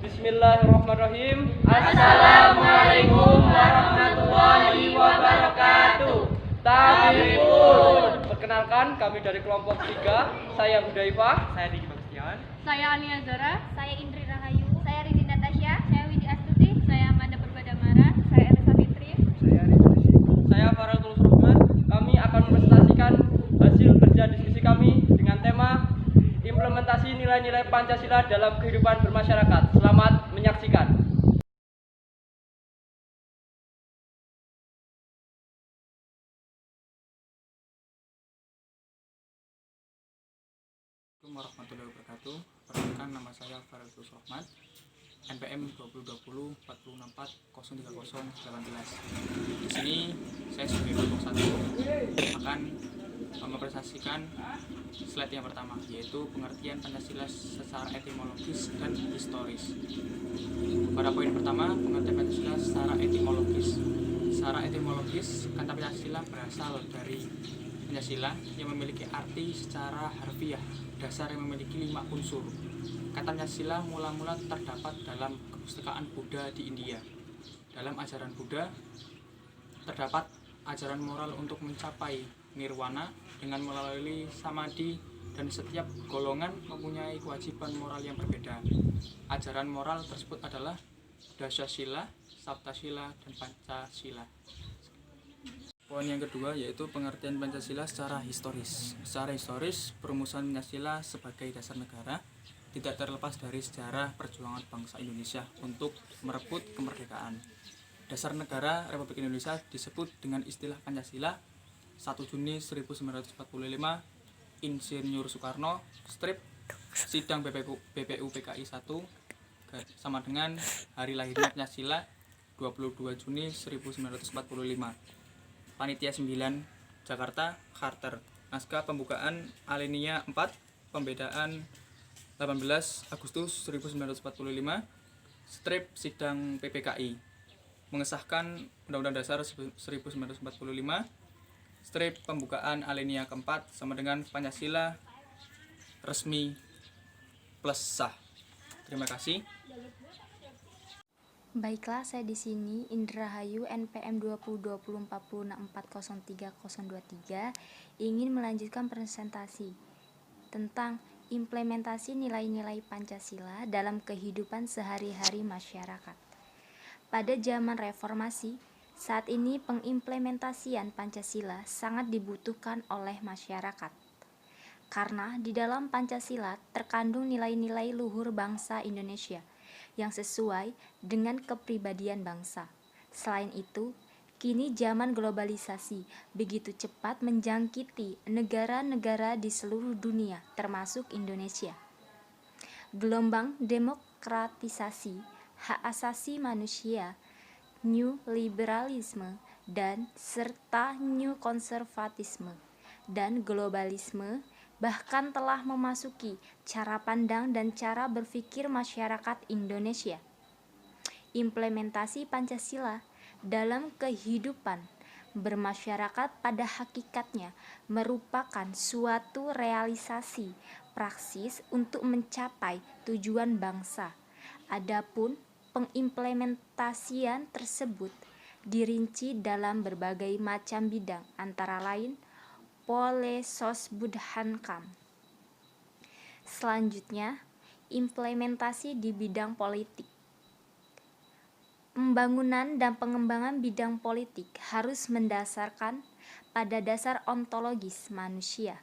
Bismillahirrahmanirrahim. Assalamualaikum warahmatullahi wabarakatuh. Tabibun. Perkenalkan, kami dari kelompok 3. Saya Hudayfa. Saya Diki Bastian. Saya Ania Zara. Saya Indri Rahayu. Saya Rini Natasha. Saya Widi Astuti. Saya Amanda Purbadamara. Saya Elisa Fitri. Saya Farel Tulus Rahman. Kami akan mempresentasikan hasil kerja diskusi kami dengan tema implementasi nilai-nilai Pancasila dalam kehidupan bermasyarakat. Selamat menyaksikan. Assalamualaikum warahmatullahi wabarakatuh. Perkenalkan, nama saya Farel Tulus Rahman, NPM 2020 464 03018. Di sini saya sebagai kelompok 1 akan mempresentasikan slide yang pertama, yaitu pengertian Pancasila secara etimologis dan historis. Pada poin pertama, pengertian Pancasila secara etimologis. Secara etimologis, kata Pancasila berasal dari Pancasila yang memiliki arti secara harfiah dasar yang memiliki 5 unsur. Kata Pancasila mula-mula terdapat dalam kepustakaan Buddha di India. Dalam ajaran Buddha terdapat ajaran moral untuk mencapai nirwana dengan melalui samadhi, dan setiap golongan mempunyai kewajiban moral yang berbeda. Ajaran moral tersebut adalah Dasasila, Saptasila, dan Pancasila. Poin yang kedua yaitu pengertian Pancasila secara historis. Secara historis, perumusan Pancasila sebagai dasar negara tidak terlepas dari sejarah perjuangan bangsa Indonesia untuk merebut kemerdekaan. Dasar negara Republik Indonesia disebut dengan istilah Pancasila 1 Juni 1945, Insinyur Soekarno, strip, sidang BPU PKI 1, sama dengan hari lahirnya Pancasila 22 Juni 1945. Panitia 9 Jakarta, Carter. Naskah pembukaan alinea 4, pembedaan 18 Agustus 1945, strip sidang PPKI. Mengesahkan Undang-Undang Dasar 1945, strip pembukaan alinea keempat sama dengan Pancasila resmi plus sah. Terima kasih. Baiklah, saya di sini Indra Rahayu NPM 202040640323 ingin melanjutkan presentasi tentang implementasi nilai-nilai Pancasila dalam kehidupan sehari-hari masyarakat. Pada zaman reformasi, saat ini pengimplementasian Pancasila sangat dibutuhkan oleh masyarakat. Karena di dalam Pancasila terkandung nilai-nilai luhur bangsa Indonesia yang sesuai dengan kepribadian bangsa. Selain itu, kini zaman globalisasi begitu cepat menjangkiti negara-negara di seluruh dunia, termasuk Indonesia. Gelombang demokratisasi, hak asasi manusia, new liberalisme, dan serta new konservatisme dan globalisme bahkan telah memasuki cara pandang dan cara berpikir masyarakat Indonesia. Implementasi Pancasila dalam kehidupan bermasyarakat pada hakikatnya merupakan suatu realisasi praksis untuk mencapai tujuan bangsa. Adapun pengimplementasian tersebut dirinci dalam berbagai macam bidang, antara lain Polesosbudhankam. Selanjutnya, implementasi di bidang politik. Pembangunan dan pengembangan bidang politik harus mendasarkan pada dasar ontologis manusia.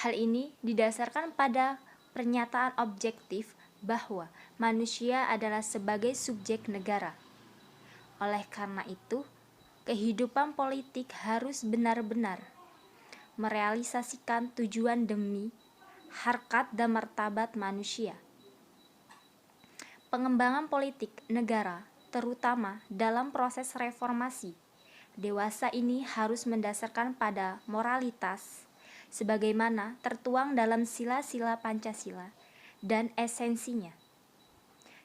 Hal ini didasarkan pada pernyataan objektif bahwa manusia adalah sebagai subjek negara. Oleh karena itu, kehidupan politik harus benar-benar merealisasikan tujuan demi harkat dan martabat manusia. Pengembangan politik negara, terutama dalam proses reformasi dewasa ini harus mendasarkan pada moralitas sebagaimana tertuang dalam sila-sila Pancasila dan esensinya.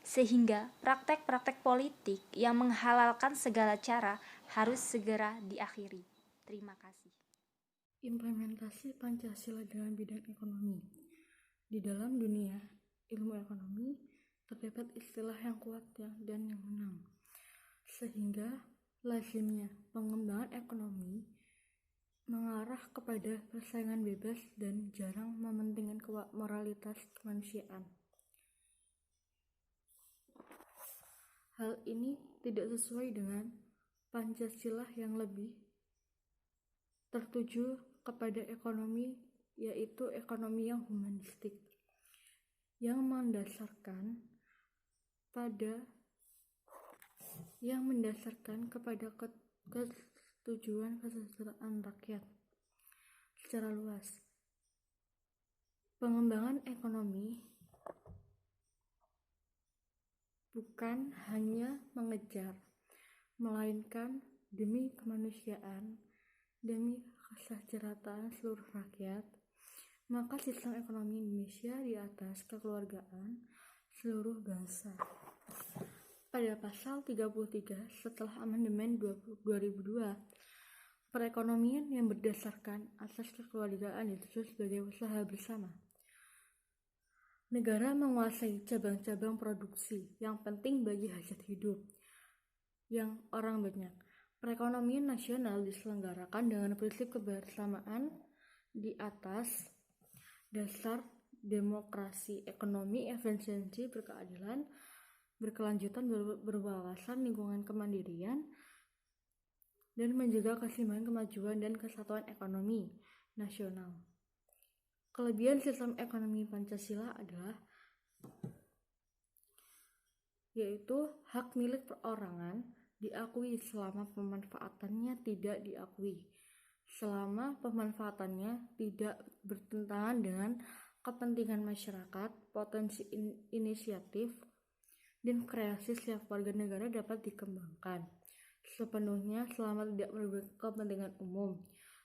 Sehingga praktek-praktek politik yang menghalalkan segala cara harus segera diakhiri. Terima kasih. Implementasi Pancasila dalam bidang ekonomi. Di dalam dunia ilmu ekonomi terdapat istilah yang kuat dan yang menang, sehingga lazimnya pengembangan ekonomi mengarah kepada persaingan bebas dan jarang mementingkan moralitas kemanusiaan. Hal ini tidak sesuai dengan Pancasila yang lebih tertuju kepada ekonomi, yaitu ekonomi yang humanistik, yang mendasarkan kepada ketujuan kesejahteraan rakyat secara luas. Pengembangan ekonomi bukan hanya mengejar, melainkan demi kemanusiaan, demi kesejahteraan seluruh rakyat, maka sistem ekonomi Indonesia di atas kekeluargaan seluruh bangsa. Pada pasal 33 setelah amandemen 2002, perekonomian yang berdasarkan asas kekeluargaan ditulis sebagai usaha bersama. Negara menguasai cabang-cabang produksi yang penting bagi hajat hidup yang orang banyak. Perekonomian nasional diselenggarakan dengan prinsip kebersamaan di atas dasar demokrasi, ekonomi, efisiensi, berkeadilan, berkelanjutan, berwawasan, lingkungan kemandirian, dan menjaga keseimbangan, kemajuan, dan kesatuan ekonomi nasional. Kelebihan sistem ekonomi Pancasila adalah yaitu hak milik perorangan diakui selama pemanfaatannya tidak diakui, selama pemanfaatannya tidak bertentangan dengan kepentingan masyarakat, potensi inisiatif dan kreasi setiap warga negara dapat dikembangkan sepenuhnya selama tidak merugikan kepentingan umum.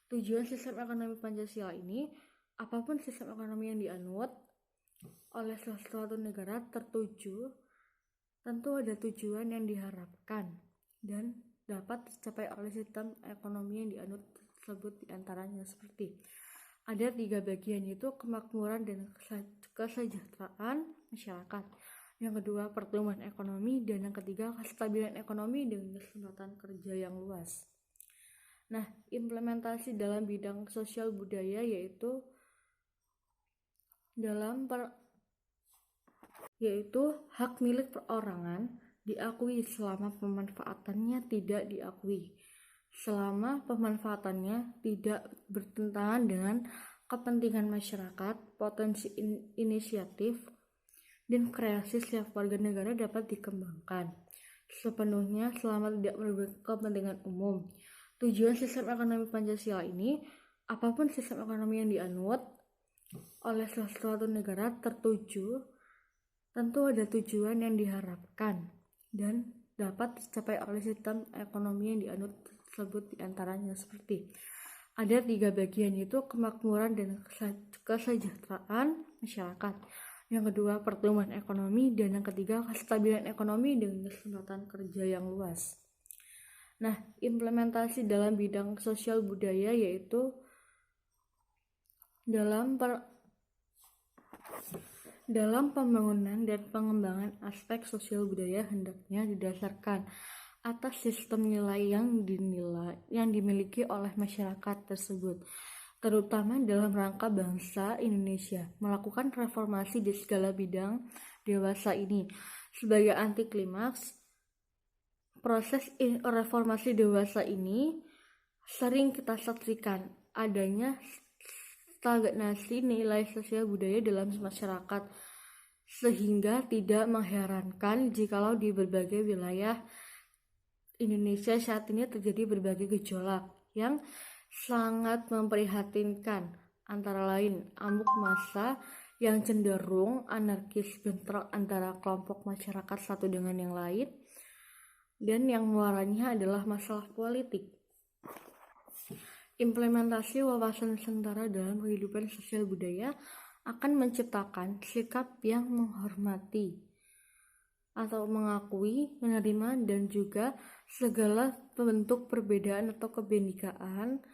Tujuan sistem ekonomi Pancasila ini, apapun sistem ekonomi yang dianut oleh suatu negara tertuju, tentu ada tujuan yang diharapkan dan dapat tercapai oleh sistem ekonomi yang dianut tersebut, diantaranya seperti ada 3 bagian, yaitu kemakmuran dan kesejahteraan masyarakat, yang kedua pertumbuhan ekonomi, dan yang ketiga kestabilan ekonomi dengan kesempatan kerja yang luas. Nah, implementasi dalam bidang sosial budaya yaitu hak milik perorangan diakui selama pemanfaatannya tidak diakui, selama pemanfaatannya tidak bertentangan dengan kepentingan masyarakat, potensi inisiatif dan kreasi setiap warga negara dapat dikembangkan sepenuhnya selama tidak merugikan kepentingan umum. Tujuan sistem ekonomi Pancasila ini, apapun sistem ekonomi yang dianut oleh suatu negara tertuju, tentu ada tujuan yang diharapkan dan dapat tercapai oleh sistem ekonomi yang dianut tersebut, diantaranya seperti ada 3 bagian, yaitu kemakmuran dan kesejahteraan masyarakat, yang kedua pertumbuhan ekonomi, dan yang ketiga kestabilan ekonomi dengan kesempatan kerja yang luas. Nah, implementasi dalam bidang sosial budaya yaitu dalam pembangunan dan pengembangan aspek sosial budaya hendaknya didasarkan atas sistem nilai yang dimiliki oleh masyarakat tersebut, terutama dalam rangka bangsa Indonesia melakukan reformasi di segala bidang dewasa ini. Sebagai anti klimaks, proses reformasi dewasa ini sering kita saksikan adanya stagnasi nilai sosial budaya dalam masyarakat, sehingga tidak mengherankan jikalau di berbagai wilayah Indonesia saat ini terjadi berbagai gejolak yang sangat memprihatinkan, antara lain amuk massa yang cenderung anarkis, bentrok antara kelompok masyarakat satu dengan yang lain, dan yang muaranya adalah masalah politik. Implementasi wawasan Nusantara dalam kehidupan sosial budaya akan menciptakan sikap yang menghormati atau mengakui, menerima, dan juga segala bentuk perbedaan atau kebinekaan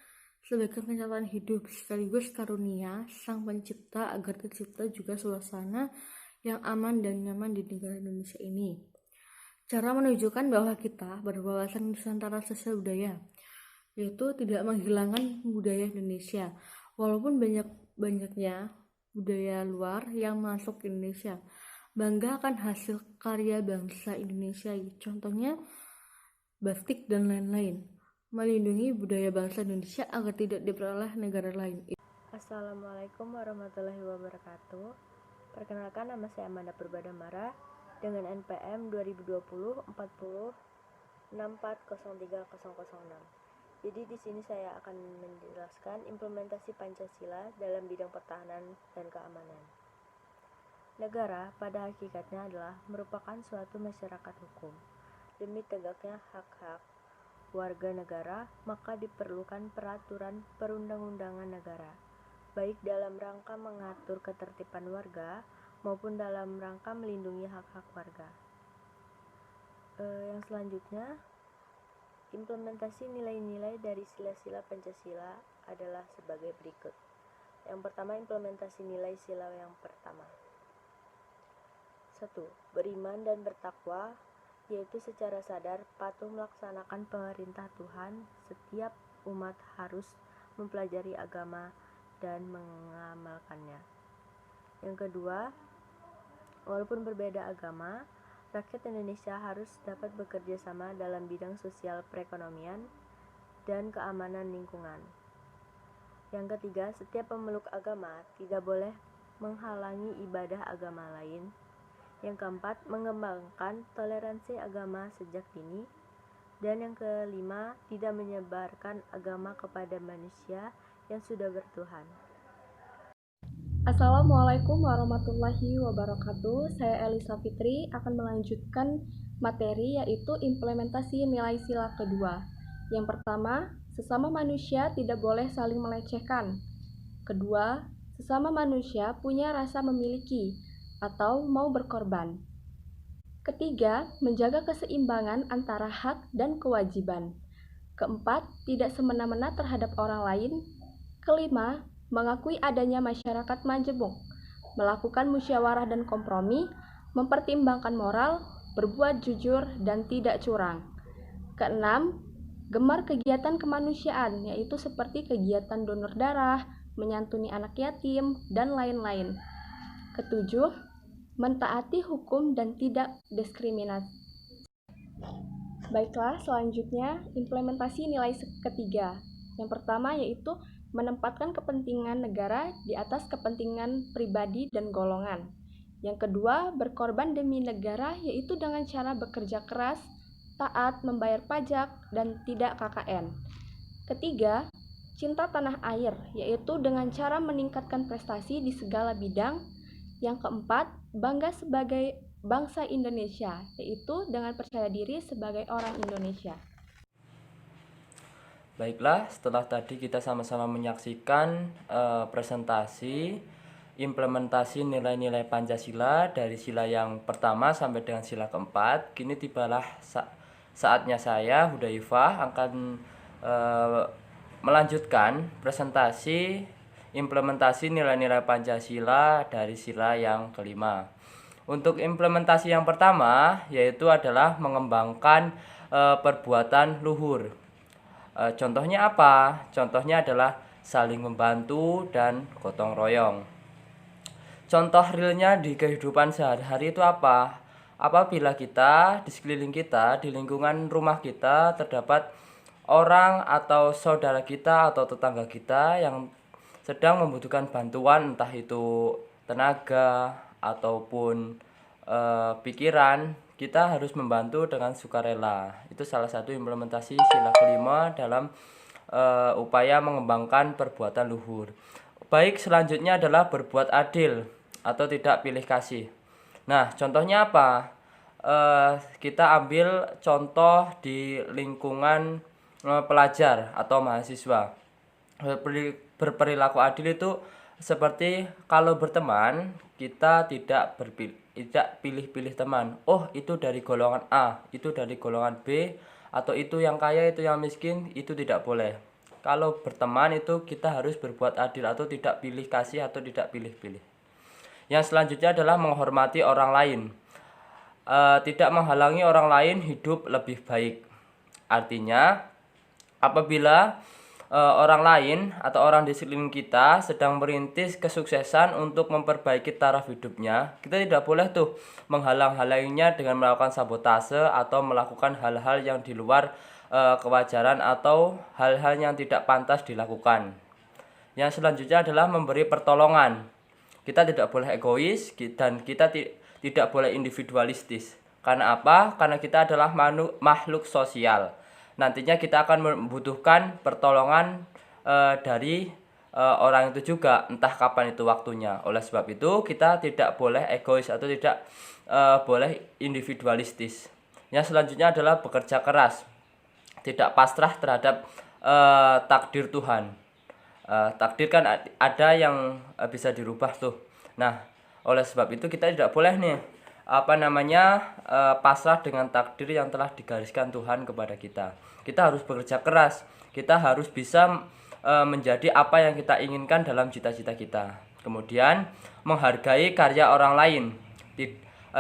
sebagai kenyataan hidup, sekaligus karunia Sang Pencipta agar tercipta juga suasana yang aman dan nyaman di negara Indonesia ini. Cara menunjukkan bahwa kita berwawasan Nusantara sosial budaya, yaitu tidak menghilangkan budaya Indonesia, walaupun banyaknya budaya luar yang masuk ke Indonesia. Bangga akan hasil karya bangsa Indonesia, contohnya batik dan lain-lain. Melindungi budaya bangsa Indonesia agar tidak diperoleh negara lain. Assalamualaikum warahmatullahi wabarakatuh. Perkenalkan, nama saya Amanda Purbadamara dengan NPM 2020 40 6403006. Jadi di sini saya akan menjelaskan implementasi Pancasila dalam bidang pertahanan dan keamanan. Negara pada hakikatnya adalah merupakan suatu masyarakat hukum. Demi tegaknya hak-hak warga negara, maka diperlukan peraturan perundang-undangan negara, baik dalam rangka mengatur ketertiban warga maupun dalam rangka melindungi hak-hak warga. Yang selanjutnya, implementasi nilai-nilai dari sila-sila Pancasila adalah sebagai berikut. Yang pertama, implementasi nilai sila yang pertama. 1. Beriman dan bertakwa, yaitu secara sadar patuh melaksanakan perintah Tuhan. Setiap umat harus mempelajari agama dan mengamalkannya. Yang kedua, walaupun berbeda agama, rakyat Indonesia harus dapat bekerja sama dalam bidang sosial perekonomian dan keamanan lingkungan. Yang ketiga, setiap pemeluk agama tidak boleh menghalangi ibadah agama lain. Yang keempat, mengembangkan toleransi agama sejak dini. Dan yang kelima, tidak menyebarkan agama kepada manusia yang sudah bertuhan. Assalamualaikum warahmatullahi wabarakatuh. Saya Elisa Fitri akan melanjutkan materi, yaitu implementasi nilai sila kedua. Yang pertama, sesama manusia tidak boleh saling melecehkan. Kedua, sesama manusia punya rasa memiliki atau mau berkorban. Ketiga, menjaga keseimbangan antara hak dan kewajiban. Keempat, tidak semena-mena terhadap orang lain. Kelima, mengakui adanya masyarakat majemuk, melakukan musyawarah dan kompromi, mempertimbangkan moral, berbuat jujur dan tidak curang. Keenam, gemar kegiatan kemanusiaan, yaitu seperti kegiatan donor darah, menyantuni anak yatim, dan lain-lain. Ketujuh, mentaati hukum dan tidak diskriminasi. Baiklah, selanjutnya implementasi nilai ketiga. Yang pertama yaitu menempatkan kepentingan negara di atas kepentingan pribadi dan golongan. Yang kedua, berkorban demi negara, yaitu dengan cara bekerja keras, taat, membayar pajak, dan tidak KKN. Ketiga, cinta tanah air, yaitu dengan cara meningkatkan prestasi di segala bidang. Yang keempat, bangga sebagai bangsa Indonesia, yaitu dengan percaya diri sebagai orang Indonesia. Baiklah, setelah tadi kita sama-sama menyaksikan presentasi implementasi nilai-nilai Pancasila dari sila yang pertama sampai dengan sila keempat. Kini tibalah saatnya saya, Hudzaifah, akan melanjutkan presentasi implementasi nilai-nilai Pancasila dari sila yang kelima. Untuk implementasi yang pertama yaitu adalah mengembangkan perbuatan luhur. Contohnya apa? Contohnya adalah saling membantu dan gotong royong. Contoh realnya di kehidupan sehari-hari itu apa? Apabila kita di sekeliling kita, di lingkungan rumah kita terdapat orang atau saudara kita atau tetangga kita yang sedang membutuhkan bantuan, entah itu tenaga ataupun pikiran, kita harus membantu dengan sukarela. Itu salah satu implementasi sila kelima dalam upaya mengembangkan perbuatan luhur. Baik, selanjutnya adalah berbuat adil atau tidak pilih kasih. Nah, contohnya apa? Kita ambil contoh di lingkungan pelajar atau mahasiswa. Berperilaku adil itu seperti kalau berteman, kita tidak pilih-pilih teman. Oh, itu dari golongan A, itu dari golongan B, atau itu yang kaya, itu yang miskin, itu tidak boleh. Kalau berteman itu kita harus berbuat adil atau tidak pilih kasih atau tidak pilih-pilih. Yang selanjutnya adalah menghormati orang lain. Tidak menghalangi orang lain hidup lebih baik. Artinya, apabila orang lain atau orang di sekeliling kita sedang merintis kesuksesan untuk memperbaiki taraf hidupnya, kita tidak boleh tuh menghalang-halanginya dengan melakukan sabotase atau melakukan hal-hal yang di luar kewajaran atau hal-hal yang tidak pantas dilakukan. Yang selanjutnya adalah memberi pertolongan. Kita tidak boleh egois dan kita tidak boleh individualistis. Karena apa? Karena kita adalah makhluk sosial. Nantinya kita akan membutuhkan pertolongan dari orang itu juga, entah kapan itu waktunya. Oleh sebab itu kita tidak boleh egois atau tidak boleh individualistis. Yang selanjutnya adalah bekerja keras, tidak pasrah terhadap takdir Tuhan. Takdir kan ada yang bisa dirubah tuh. Nah, oleh sebab itu kita tidak boleh nih pasrah dengan takdir yang telah digariskan Tuhan kepada kita. Kita harus bekerja keras. Kita harus bisa menjadi apa yang kita inginkan dalam cita-cita kita. Kemudian menghargai karya orang lain.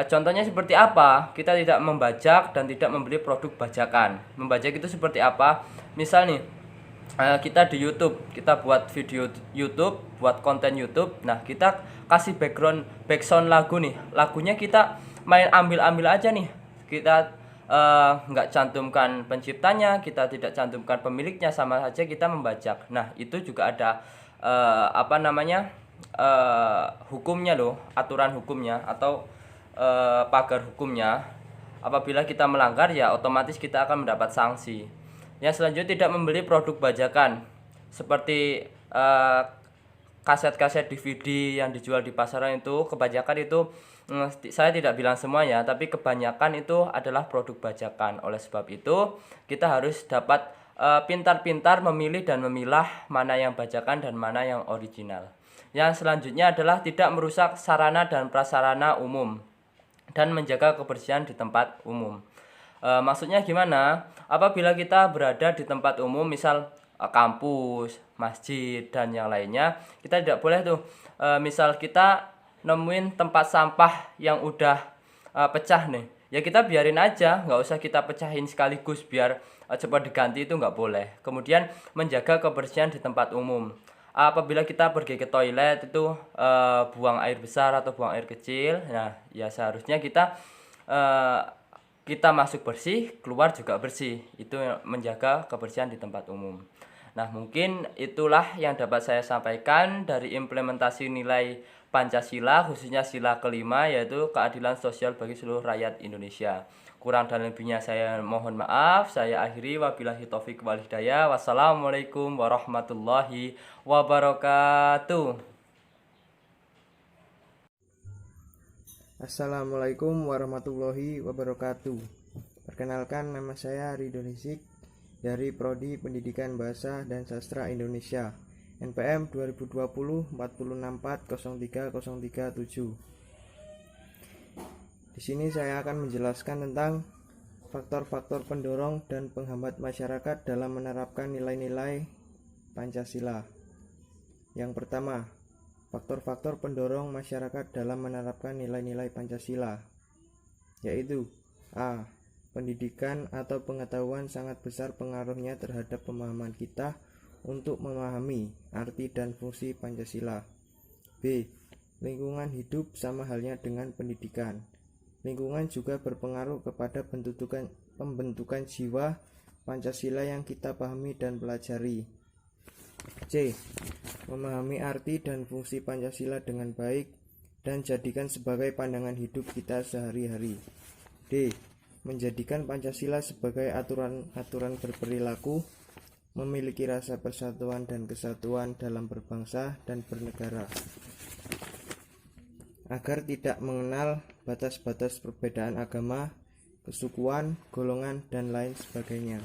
Contohnya seperti apa? Kita tidak membajak dan tidak membeli produk bajakan. Membajak itu seperti apa? Misal nih, kita di YouTube, kita buat video YouTube, buat konten YouTube. Nah, kita kasih background lagu nih. Lagunya kita main ambil aja nih. Kita nggak cantumkan penciptanya, kita tidak cantumkan pemiliknya, sama saja kita membajak. Nah, itu juga ada hukumnya loh, aturan hukumnya atau pagar hukumnya. Apabila kita melanggar, ya otomatis kita akan mendapat sanksi. Yang selanjutnya tidak membeli produk bajakan seperti kaset-kaset DVD yang dijual di pasaran itu. Kebanyakan itu saya tidak bilang semuanya, tapi kebanyakan itu adalah produk bajakan. Oleh sebab itu kita harus dapat pintar-pintar memilih dan memilah mana yang bajakan dan mana yang original. Yang selanjutnya adalah tidak merusak sarana dan prasarana umum dan menjaga kebersihan di tempat umum. Maksudnya gimana? Apabila kita berada di tempat umum, misal kampus, masjid, dan yang lainnya, kita tidak boleh tuh misal kita nemuin tempat sampah yang udah pecah nih, ya kita biarin aja, nggak usah kita pecahin sekaligus biar cepat diganti, itu nggak boleh. Kemudian menjaga kebersihan di tempat umum. Apabila kita pergi ke toilet itu buang air besar atau buang air kecil, nah ya seharusnya kita masuk bersih, keluar juga bersih. Itu menjaga kebersihan di tempat umum. Nah, mungkin itulah yang dapat saya sampaikan dari implementasi nilai Pancasila, khususnya sila kelima, yaitu keadilan sosial bagi seluruh rakyat Indonesia. Kurang dan lebihnya saya mohon maaf. Saya akhiri, wabillahi taufik wal hidayah. Wassalamualaikum warahmatullahi wabarakatuh. Assalamualaikum warahmatullahi wabarakatuh. Perkenalkan, nama saya Ridho Nisik dari Prodi Pendidikan Bahasa dan Sastra Indonesia, NPM 2020 464030337. Di sini saya akan menjelaskan tentang faktor-faktor pendorong dan penghambat masyarakat dalam menerapkan nilai-nilai Pancasila. Yang pertama, faktor-faktor pendorong masyarakat dalam menerapkan nilai-nilai Pancasila, yaitu A. Pendidikan atau pengetahuan sangat besar pengaruhnya terhadap pemahaman kita untuk memahami arti dan fungsi Pancasila. B. Lingkungan hidup sama halnya dengan pendidikan. Lingkungan juga berpengaruh kepada pembentukan jiwa Pancasila yang kita pahami dan pelajari. C. Memahami arti dan fungsi Pancasila dengan baik dan jadikan sebagai pandangan hidup kita sehari-hari. D. Menjadikan Pancasila sebagai aturan berperilaku, memiliki rasa persatuan dan kesatuan dalam berbangsa dan bernegara, agar tidak mengenal batas-batas perbedaan agama, kesukuan, golongan, dan lain sebagainya.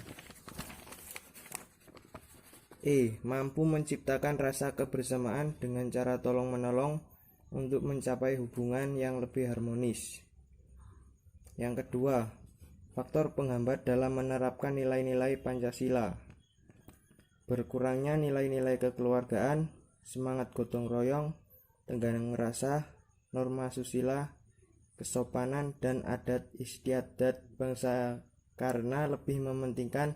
E. Mampu menciptakan rasa kebersamaan dengan cara tolong-menolong untuk mencapai hubungan yang lebih harmonis. Yang kedua, faktor penghambat dalam menerapkan nilai-nilai Pancasila. Berkurangnya nilai-nilai kekeluargaan, semangat gotong royong, tenggang rasa, norma susila, kesopanan, dan adat istiadat bangsa karena lebih mementingkan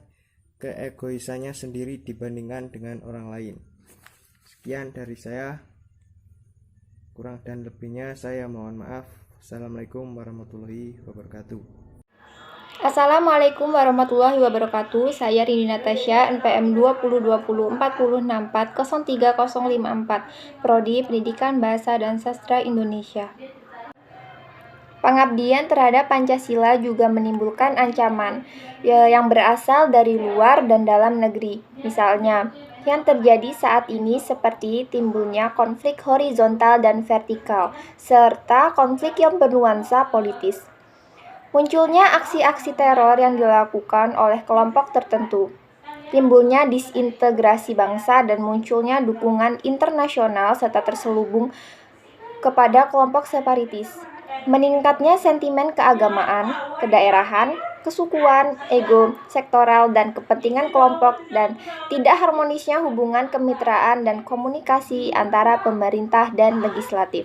keegoisannya sendiri dibandingkan dengan orang lain. Sekian dari saya, kurang dan lebihnya saya mohon maaf. Assalamualaikum warahmatullahi wabarakatuh. Assalamualaikum warahmatullahi wabarakatuh. Saya Rini Natasha, NPM 20204064030054, Prodi Pendidikan Bahasa dan Sastra Indonesia. Pengabdian terhadap Pancasila juga menimbulkan ancaman yang berasal dari luar dan dalam negeri. Misalnya, yang terjadi saat ini seperti timbulnya konflik horizontal dan vertikal, serta konflik yang bernuansa politis. Munculnya aksi-aksi teror yang dilakukan oleh kelompok tertentu, timbulnya disintegrasi bangsa dan munculnya dukungan internasional serta terselubung kepada kelompok separatis. Meningkatnya sentimen keagamaan, kedaerahan, kesukuan, ego, sektoral, dan kepentingan kelompok dan tidak harmonisnya hubungan kemitraan dan komunikasi antara pemerintah dan legislatif.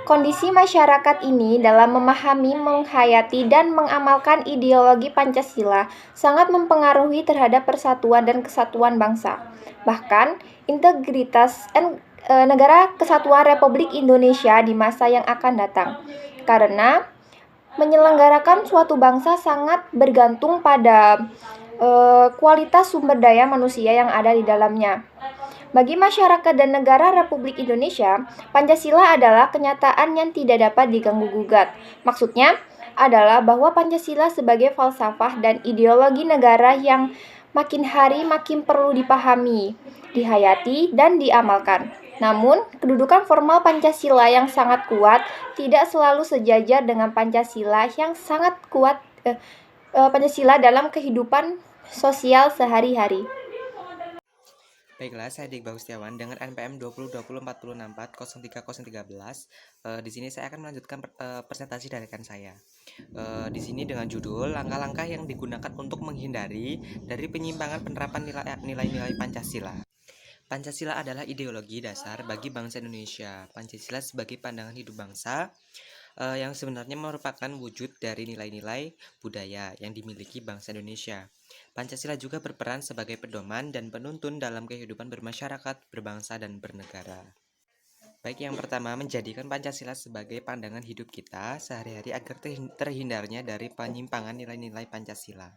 Kondisi masyarakat ini dalam memahami, menghayati, dan mengamalkan ideologi Pancasila sangat mempengaruhi terhadap persatuan dan kesatuan bangsa. Bahkan, integritas negara kesatuan Republik Indonesia di masa yang akan datang. Karena menyelenggarakan suatu bangsa sangat bergantung pada kualitas sumber daya manusia yang ada di dalamnya. Bagi masyarakat dan negara Republik Indonesia, Pancasila adalah kenyataan yang tidak dapat diganggu-gugat. Maksudnya adalah bahwa Pancasila sebagai falsafah dan ideologi negara yang makin hari makin perlu dipahami, dihayati, dan diamalkan. Namun, kedudukan formal Pancasila yang sangat kuat tidak selalu sejajar dengan Pancasila yang sangat kuat Pancasila dalam kehidupan sosial sehari-hari. Baiklah, saya Iqbal Setiawan dengan NPM 20204064030013. Di sini saya akan melanjutkan presentasi dari rekan saya. Di sini dengan judul langkah-langkah yang digunakan untuk menghindari dari penyimpangan penerapan nilai-nilai Pancasila. Pancasila adalah ideologi dasar bagi bangsa Indonesia. Pancasila sebagai pandangan hidup bangsa yang sebenarnya merupakan wujud dari nilai-nilai budaya yang dimiliki bangsa Indonesia. Pancasila juga berperan sebagai pedoman dan penuntun dalam kehidupan bermasyarakat, berbangsa, dan bernegara. Baik, yang pertama, menjadikan Pancasila sebagai pandangan hidup kita sehari-hari agar terhindarnya dari penyimpangan nilai-nilai Pancasila.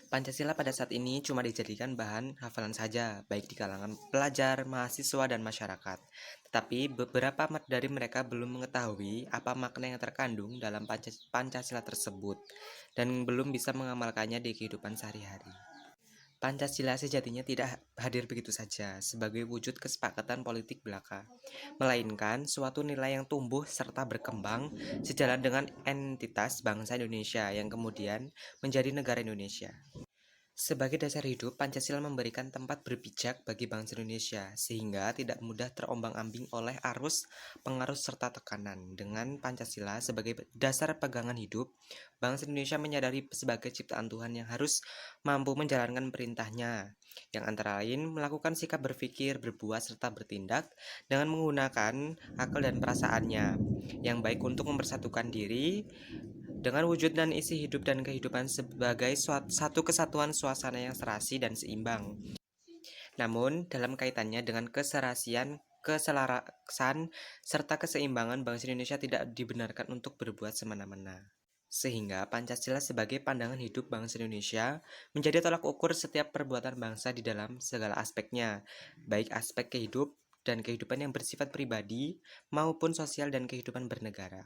Pancasila pada saat ini cuma dijadikan bahan hafalan saja, baik di kalangan pelajar, mahasiswa, dan masyarakat. Tetapi beberapa dari mereka belum mengetahui apa makna yang terkandung dalam Pancasila tersebut dan belum bisa mengamalkannya di kehidupan sehari-hari. Pancasila sejatinya tidak hadir begitu saja sebagai wujud kesepakatan politik belaka, melainkan suatu nilai yang tumbuh serta berkembang sejalan dengan entitas bangsa Indonesia yang kemudian menjadi negara Indonesia. Sebagai dasar hidup, Pancasila memberikan tempat berpijak bagi bangsa Indonesia sehingga tidak mudah terombang-ambing oleh arus, pengaruh, serta tekanan. Dengan Pancasila sebagai dasar pegangan hidup, bangsa Indonesia menyadari sebagai ciptaan Tuhan yang harus mampu menjalankan perintahnya, yang antara lain melakukan sikap berpikir, berbuat, serta bertindak dengan menggunakan akal dan perasaannya yang baik untuk mempersatukan diri dengan wujud dan isi hidup dan kehidupan sebagai satu kesatuan suasana yang serasi dan seimbang. Namun, dalam kaitannya dengan keserasian, keselarasan, serta keseimbangan, bangsa Indonesia tidak dibenarkan untuk berbuat semena-mena. Sehingga Pancasila sebagai pandangan hidup bangsa Indonesia menjadi tolak ukur setiap perbuatan bangsa di dalam segala aspeknya, baik aspek kehidupan yang bersifat pribadi maupun sosial dan kehidupan bernegara.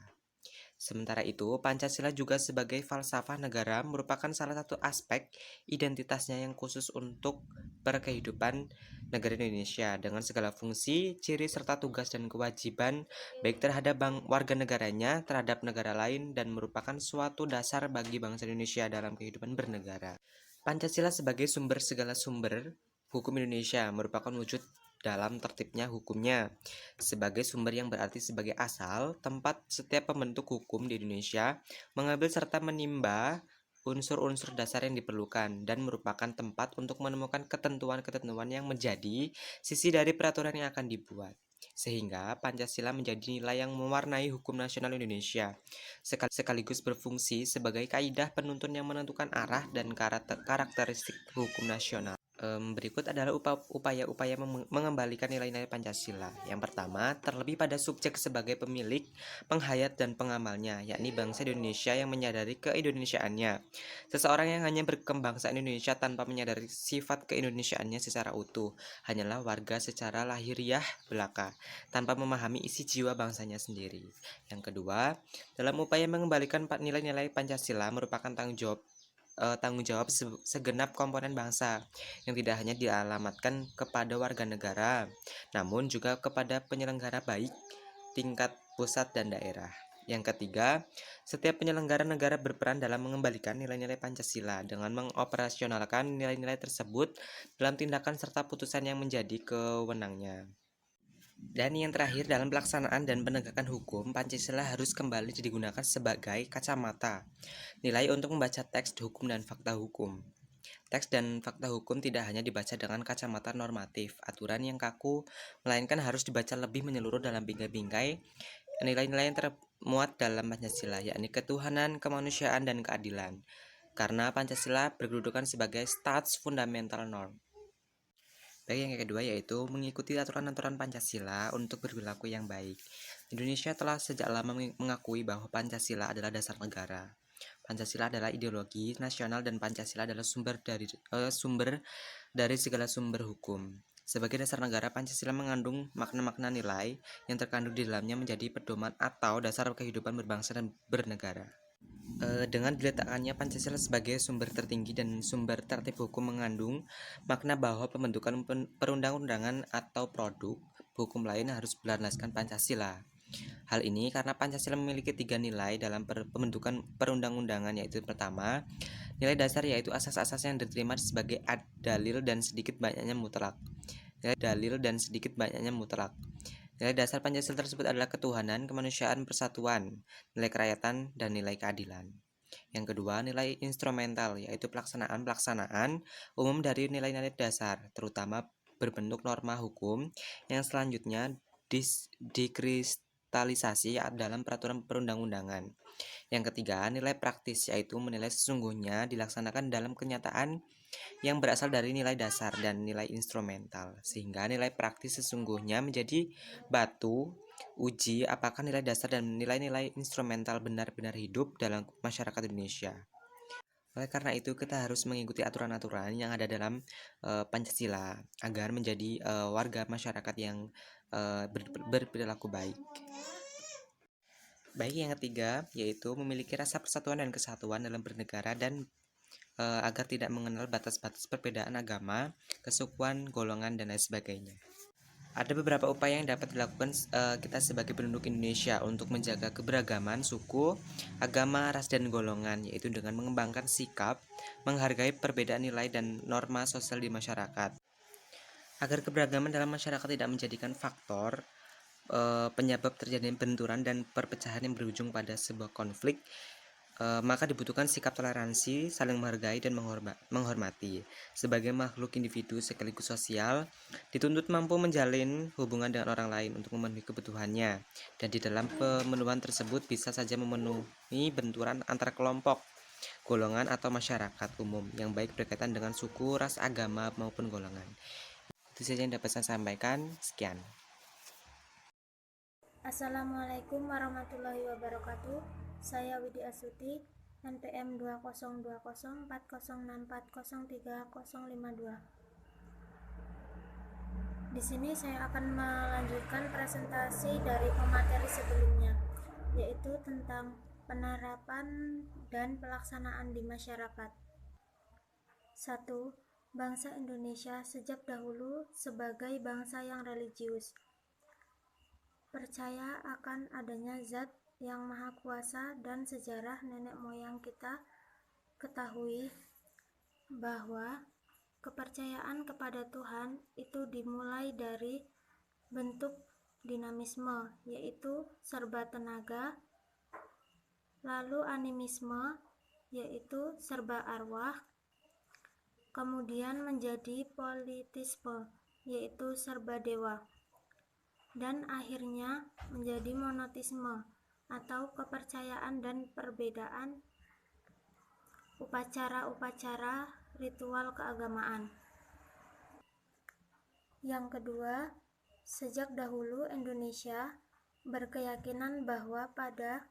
Sementara itu, Pancasila juga sebagai falsafah negara merupakan salah satu aspek identitasnya yang khusus untuk perkehidupan negara Indonesia dengan segala fungsi, ciri, serta tugas dan kewajiban baik terhadap warga negaranya, terhadap negara lain, dan merupakan suatu dasar bagi bangsa Indonesia dalam kehidupan bernegara. Pancasila sebagai sumber segala sumber hukum Indonesia merupakan wujud dalam tertibnya hukumnya, sebagai sumber yang berarti sebagai asal tempat setiap pembentuk hukum di Indonesia mengambil serta menimba unsur-unsur dasar yang diperlukan dan merupakan tempat untuk menemukan ketentuan-ketentuan yang menjadi sisi dari peraturan yang akan dibuat. sehingga Pancasila menjadi nilai yang mewarnai hukum nasional Indonesia, sekaligus berfungsi sebagai kaidah penuntun yang menentukan arah dan karakteristik hukum nasional. Berikut adalah upaya-upaya mengembalikan nilai-nilai Pancasila. Yang pertama, terlebih pada subjek sebagai pemilik, penghayat, dan pengamalnya, yakni bangsa Indonesia yang menyadari keindonesiaannya. Seseorang yang hanya berkebangsaan Indonesia tanpa menyadari sifat keindonesiaannya secara utuh, hanyalah warga secara lahiriah belaka, tanpa memahami isi jiwa bangsanya sendiri. Yang kedua, dalam upaya mengembalikan nilai-nilai Pancasila merupakan tanggung jawab segenap komponen bangsa yang tidak hanya dialamatkan kepada warga negara, namun juga kepada penyelenggara baik tingkat pusat dan daerah. Yang ketiga, setiap penyelenggara negara berperan dalam mengembalikan nilai-nilai Pancasila dengan mengoperasionalkan nilai-nilai tersebut dalam tindakan serta putusan yang menjadi kewenangnya. Dan yang terakhir, dalam pelaksanaan dan penegakan hukum, Pancasila harus kembali digunakan sebagai kacamata nilai untuk membaca teks hukum dan fakta hukum. Teks dan fakta hukum tidak hanya dibaca dengan kacamata normatif, aturan yang kaku, melainkan harus dibaca lebih menyeluruh dalam bingkai-bingkai nilai-nilai yang termuat dalam Pancasila, yakni ketuhanan, kemanusiaan, dan keadilan. Karena Pancasila berkedudukan sebagai status fundamental norm. Baik, yang kedua yaitu mengikuti aturan-aturan Pancasila untuk berperilaku yang baik. Indonesia telah sejak lama mengakui bahwa Pancasila adalah dasar negara. Pancasila adalah ideologi nasional dan Pancasila adalah sumber dari segala sumber hukum. Sebagai dasar negara, Pancasila mengandung makna-makna nilai yang terkandung di dalamnya menjadi pedoman atau dasar kehidupan berbangsa dan bernegara. Dengan diletakkannya Pancasila sebagai sumber tertinggi dan sumber tertib hukum mengandung makna bahwa pembentukan perundang-undangan atau produk hukum lain harus berlandaskan Pancasila. Hal ini karena Pancasila memiliki 3 nilai dalam pembentukan perundang-undangan, yaitu pertama, nilai dasar yaitu asas-asas yang diterima sebagai dalil dan sedikit banyaknya mutlak. Nilai dasar Pancasila tersebut adalah ketuhanan, kemanusiaan, persatuan, nilai kerakyatan, dan nilai keadilan. Yang kedua, nilai instrumental, yaitu pelaksanaan umum dari nilai-nilai dasar, terutama berbentuk norma hukum yang selanjutnya dikristalisasi dalam peraturan perundang-undangan. Yang ketiga, nilai praktis, yaitu menilai sesungguhnya dilaksanakan dalam kenyataan yang berasal dari nilai dasar dan nilai instrumental, sehingga nilai praktis sesungguhnya menjadi batu uji apakah nilai dasar dan nilai-nilai instrumental benar-benar hidup dalam masyarakat Indonesia. Oleh karena itu, kita harus mengikuti aturan-aturan yang ada dalam Pancasila agar menjadi warga masyarakat yang berperilaku baik. Baik, yang ketiga yaitu memiliki rasa persatuan dan kesatuan dalam bernegara dan agar tidak mengenal batas-batas perbedaan agama, kesukuan, golongan, dan lain sebagainya. Ada beberapa upaya yang dapat dilakukan kita sebagai penduduk Indonesia untuk menjaga keberagaman suku, agama, ras, dan golongan, yaitu dengan mengembangkan sikap, menghargai perbedaan nilai dan norma sosial di masyarakat. Agar keberagaman dalam masyarakat tidak menjadikan faktor penyebab terjadinya benturan dan perpecahan yang berujung pada sebuah konflik, maka dibutuhkan sikap toleransi, saling menghargai dan menghormati. Sebagai makhluk individu sekaligus sosial, dituntut mampu menjalin hubungan dengan orang lain untuk memenuhi kebutuhannya. Dan di dalam pemenuhan tersebut bisa saja memenuhi benturan antar kelompok, golongan atau masyarakat umum yang baik berkaitan dengan suku, ras, agama maupun golongan. Itu saja yang dapat saya sampaikan. Sekian. Assalamualaikum warahmatullahi wabarakatuh. Saya Widi Astuti, NPM 20204064030052. Di sini saya akan melanjutkan presentasi dari pemateri sebelumnya, yaitu tentang penerapan dan pelaksanaan di masyarakat. 1. Bangsa Indonesia sejak dahulu sebagai bangsa yang religius, percaya akan adanya zat yang maha kuasa, dan sejarah nenek moyang kita ketahui bahwa kepercayaan kepada Tuhan itu dimulai dari bentuk dinamisme, yaitu serba tenaga, lalu animisme, yaitu serba arwah, kemudian menjadi politisme, yaitu serba dewa. dan akhirnya menjadi monoteisme atau kepercayaan dan perbedaan upacara-upacara ritual keagamaan. Yang kedua, sejak dahulu Indonesia berkeyakinan bahwa pada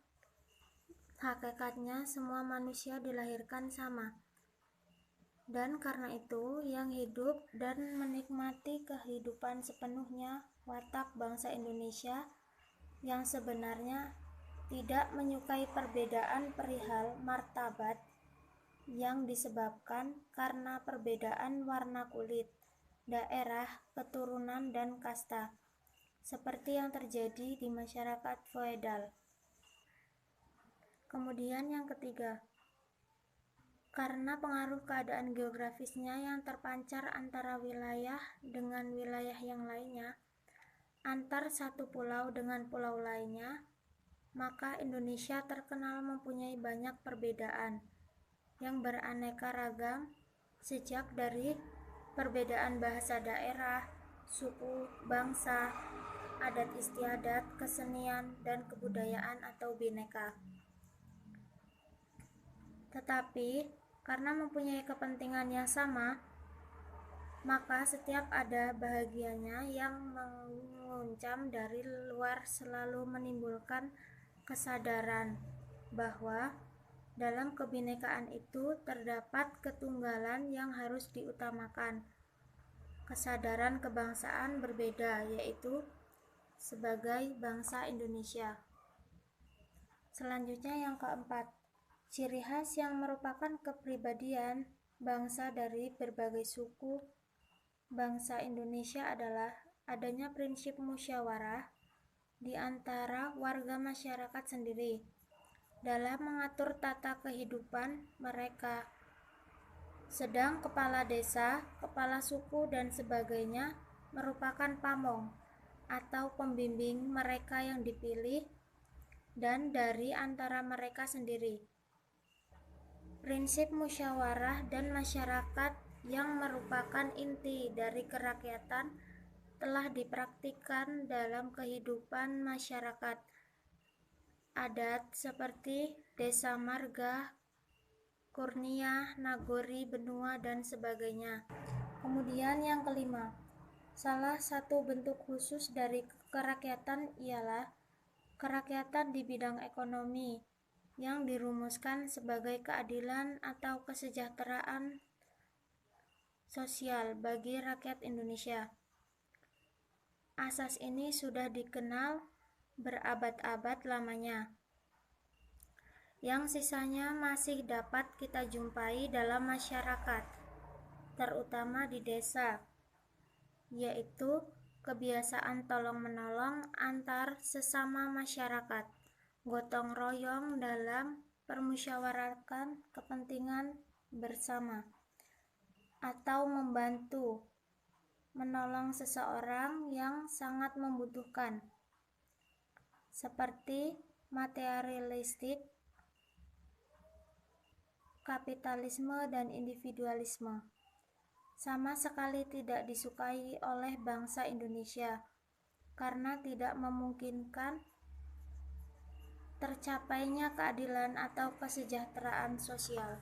hakikatnya semua manusia dilahirkan sama. Dan karena itu, yang hidup dan menikmati kehidupan sepenuhnya watak bangsa Indonesia yang sebenarnya tidak menyukai perbedaan perihal martabat yang disebabkan karena perbedaan warna kulit, daerah, keturunan, dan kasta, seperti yang terjadi di masyarakat feodal. Kemudian yang ketiga, karena pengaruh keadaan geografisnya yang terpancar antara wilayah dengan wilayah yang lainnya, antar satu pulau dengan pulau lainnya, maka Indonesia terkenal mempunyai banyak perbedaan yang beraneka ragam, sejak dari perbedaan bahasa daerah, suku, bangsa, adat istiadat, kesenian, dan kebudayaan atau bhinneka. Tetapi karena mempunyai kepentingan yang sama, maka setiap ada bahagianya yang menguncang dari luar selalu menimbulkan kesadaran bahwa dalam kebhinekaan itu terdapat ketunggalan yang harus diutamakan. Kesadaran kebangsaan berbeda, yaitu sebagai bangsa Indonesia. Selanjutnya yang keempat, ciri khas yang merupakan kepribadian bangsa dari berbagai suku bangsa Indonesia adalah adanya prinsip musyawarah di antara warga masyarakat sendiri dalam mengatur tata kehidupan mereka. Sedang kepala desa, kepala suku, dan sebagainya merupakan pamong atau pembimbing mereka yang dipilih dan dari antara mereka sendiri. Prinsip musyawarah dan masyarakat yang merupakan inti dari kerakyatan telah dipraktikkan dalam kehidupan masyarakat adat seperti desa marga, kurnia, nagori, benua, dan sebagainya. Kemudian yang kelima, salah satu bentuk khusus dari kerakyatan ialah kerakyatan di bidang ekonomi yang dirumuskan sebagai keadilan atau kesejahteraan sosial bagi rakyat Indonesia. Asas ini sudah dikenal berabad-abad lamanya, yang sisanya masih dapat kita jumpai dalam masyarakat, terutama di desa, yaitu kebiasaan tolong-menolong antar sesama masyarakat, gotong royong dalam permusyawaratan kepentingan bersama, atau membantu menolong seseorang yang sangat membutuhkan, seperti materialistik, kapitalisme, dan individualisme. Sama sekali tidak disukai oleh bangsa Indonesia karena tidak memungkinkan tercapainya keadilan atau kesejahteraan sosial.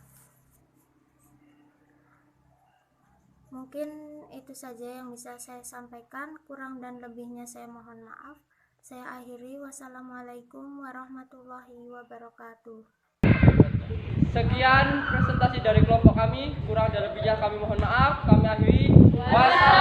Mungkin itu saja yang bisa saya sampaikan, kurang dan lebihnya saya mohon maaf. Saya akhiri, wassalamualaikum warahmatullahi wabarakatuh. Sekian presentasi dari kelompok kami, kurang dan lebihnya kami mohon maaf. Kami akhiri. Wassalamualaikum.